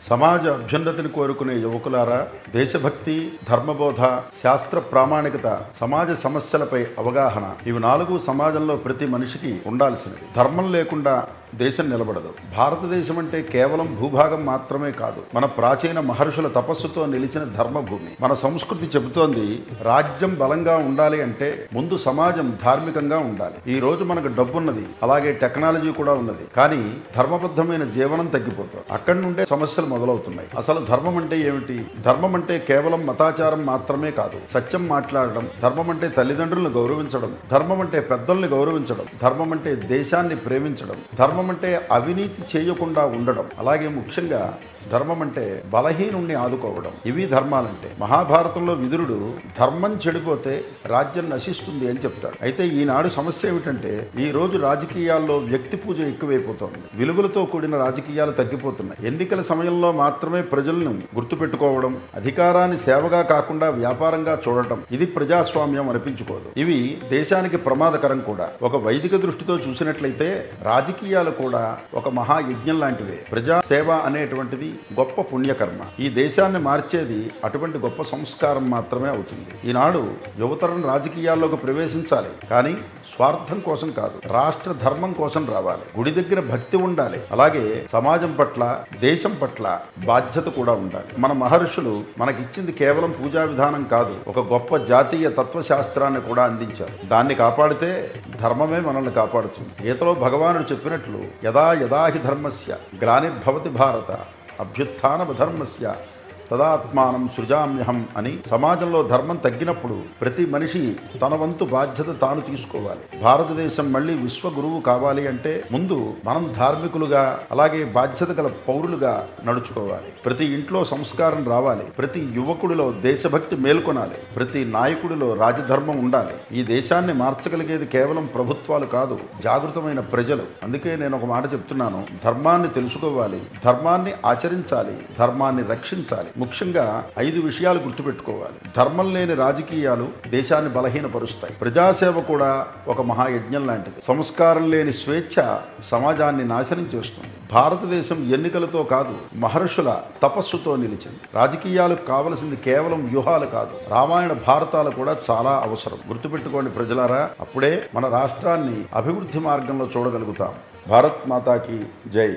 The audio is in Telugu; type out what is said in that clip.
సమాజ అభ్యున్నతిని కోరుకునే యువకులారా, దేశభక్తి, ధర్మబోధ, శాస్త్ర ప్రామాణికత, సమాజ సమస్యలపై అవగాహన ఇవి 4 సమాజంలో ప్రతి మనిషికి ఉండాల్సినవి. ధర్మం లేకుండా దేశం నిలబడదు. భారతదేశం అంటే కేవలం భూభాగం మాత్రమే కాదు, మన ప్రాచీన మహర్షుల తపస్సుతో నిలిచిన ధర్మభూమి. మన సంస్కృతి చెబుతోంది, రాజ్యం బలంగా ఉండాలి అంటే ముందు సమాజం ధార్మికంగా ఉండాలి. ఈ రోజు మనకు డబ్బున్నది, అలాగే టెక్నాలజీ కూడా ఉన్నది, కానీ ధర్మబద్ధమైన జీవనం తగ్గిపోతుంది. అక్కడి నుండే సమస్యలు మొదలవుతున్నాయి. అసలు ధర్మం అంటే ఏమిటి? ధర్మం అంటే కేవలం మతాచారం మాత్రమే కాదు, సత్యం మాట్లాడడం. ధర్మం అంటే తల్లిదండ్రులను గౌరవించడం. ధర్మం అంటే పెద్దల్ని గౌరవించడం. ధర్మం అంటే దేశాన్ని ప్రేమించడం. ధర్మం అంటే అవినీతి చేయకుండా ఉండడం. అలాగే ముఖ్యంగా ధర్మం అంటే బలహీనుణ్ణి ఆదుకోవడం. ఇవి ధర్మాలంటే. మహాభారతంలో విదురుడు ధర్మం చెడిపోతే రాజ్యం నశిస్తుంది అని చెప్తాడు. అయితే ఈనాడు సమస్య ఏమిటంటే, ఈ రోజు రాజకీయాల్లో వ్యక్తి పూజ ఎక్కువైపోతోంది. విలువలతో కూడిన రాజకీయాలు తగ్గిపోతున్నాయి. ఎన్నికల సమయంలో మాత్రమే ప్రజలను గుర్తుపెట్టుకోవడం, అధికారాన్ని సేవగా కాకుండా వ్యాపారంగా చూడటం, ఇది ప్రజాస్వామ్యం అనిపించుకోదు. ఇవి దేశానికి ప్రమాదకరం కూడా. ఒక వైదిక దృష్టితో చూసినట్లయితే రాజకీయాలు కూడా ఒక మహాయజ్ఞం లాంటివే. ప్రజా సేవ అనేటువంటిది గొప్ప పుణ్యకర్మ. ఈ దేశాన్ని మార్చేది అటువంటి గొప్ప సంస్కారం మాత్రమే అవుతుంది. ఈనాడు యువతరం రాజకీయాల్లోకి ప్రవేశించాలి, కానీ స్వార్థం కోసం కాదు, రాష్ట్ర ధర్మం కోసం రావాలి. గుడి దగ్గర భక్తి ఉండాలి, అలాగే సమాజం పట్ల, దేశం పట్ల బాధ్యత కూడా ఉండాలి. మన మహర్షులు మనకిచ్చింది కేవలం పూజా విధానం కాదు, ఒక గొప్ప జాతీయ తత్వశాస్త్రాన్ని కూడా అందించారు. దాన్ని కాపాడితే ధర్మమే మనల్ని కాపాడుతుంది. గీతలో భగవానుడు చెప్పినట్లు, యదా యదా హి ధర్మస్య గ్లానిర్భవతి భారత అభ్యుత్థానమధర్మస్య తదాత్మానం సృజామ్యహం అని. సమాజంలో ధర్మం తగ్గినప్పుడు ప్రతి మనిషి తన వంతు బాధ్యత తాను తీసుకోవాలి. భారతదేశం మళ్ళీ విశ్వగురువు కావాలి అంటే ముందు మనం ధార్మికులుగా, అలాగే బాధ్యత గల పౌరులుగా నడుచుకోవాలి. ప్రతి ఇంట్లో సంస్కారం రావాలి, ప్రతి యువకుడిలో దేశభక్తి మేల్కొనాలి, ప్రతి నాయకుడిలో రాజధర్మం ఉండాలి. ఈ దేశాన్ని మార్చగలిగేది కేవలం ప్రభుత్వాలు కాదు, జాగృతమైన ప్రజలు. అందుకే నేను ఒక మాట చెప్తున్నాను, ధర్మాన్ని తెలుసుకోవాలి, ధర్మాన్ని ఆచరించాలి, ధర్మాన్ని రక్షించాలి. ముఖ్యంగా 5 విషయాలు గుర్తుపెట్టుకోవాలి. ధర్మం లేని రాజకీయాలు దేశాన్ని బలహీనపరుస్తాయి. ప్రజాసేవ కూడా ఒక మహాయజ్ఞం లాంటిది. సంస్కారం లేని స్వేచ్ఛ సమాజాన్ని నాశనం చేస్తుంది. భారతదేశం ఎన్నికలతో కాదు, మహర్షుల తపస్సుతో నిలిచింది. రాజకీయాలకు కావలసింది కేవలం వ్యూహాలు కాదు, రామాయణ భారతాలు కూడా చాలా అవసరం. గుర్తుపెట్టుకోండి ప్రజలారా, అప్పుడే మన రాష్ట్రాన్ని అభివృద్ధి మార్గంలో చూడగలుగుతాం. భారత్ మాతాకి జై.